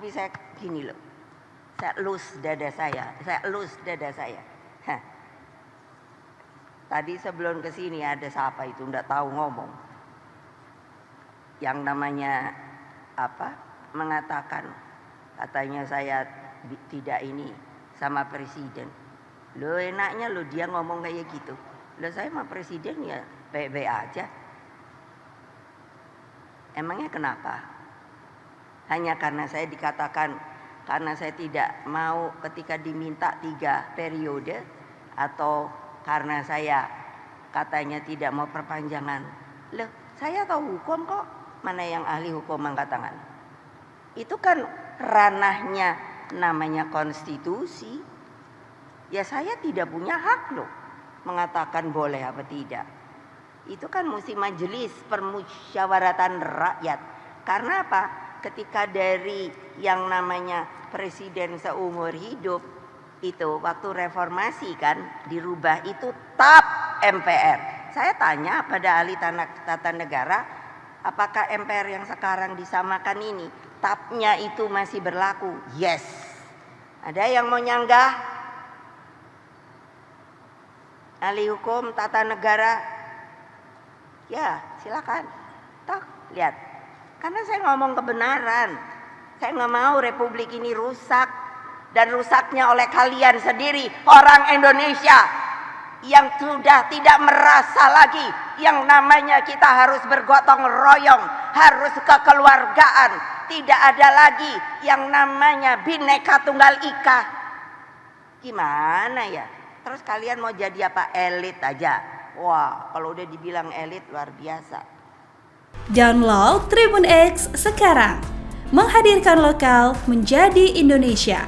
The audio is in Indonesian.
Tapi saya gini loh, saya elus dada saya. Hah. Tadi sebelum ke sini ada siapa itu enggak tahu ngomong. Yang namanya mengatakan katanya saya tidak ini sama presiden. Lo enaknya lo dia ngomong kayak gitu. Lo saya sama presiden ya baik-baik aja. Emangnya kenapa? Hanya karena saya dikatakan karena saya tidak mau ketika diminta 3 periode atau karena saya katanya tidak mau perpanjangan. Loh, saya tahu hukum kok. Mana yang ahli hukum angkat tangan? Itu kan ranahnya namanya konstitusi. Ya saya tidak punya hak loh mengatakan boleh apa tidak. Itu kan mesti majelis permusyawaratan rakyat. Karena apa? Ketika dari yang namanya presiden seumur hidup itu waktu reformasi kan dirubah itu TAP MPR. Saya tanya pada ahli tata negara, apakah MPR yang sekarang disamakan ini TAP-nya itu masih berlaku? Yes. Ada yang mau nyanggah? Ahli hukum tata negara? Ya, silakan. Toh, lihat. Karena saya ngomong kebenaran. Saya nggak mau republik ini rusak. Dan rusaknya oleh kalian sendiri, orang Indonesia yang sudah tidak merasa lagi yang namanya kita harus bergotong royong, harus kekeluargaan, tidak ada lagi yang namanya Bhinneka Tunggal Ika. Gimana ya? Terus kalian mau jadi apa? Elit aja. Wah, kalau udah dibilang elit luar biasa. Download Tribun X sekarang, menghadirkan lokal menjadi Indonesia.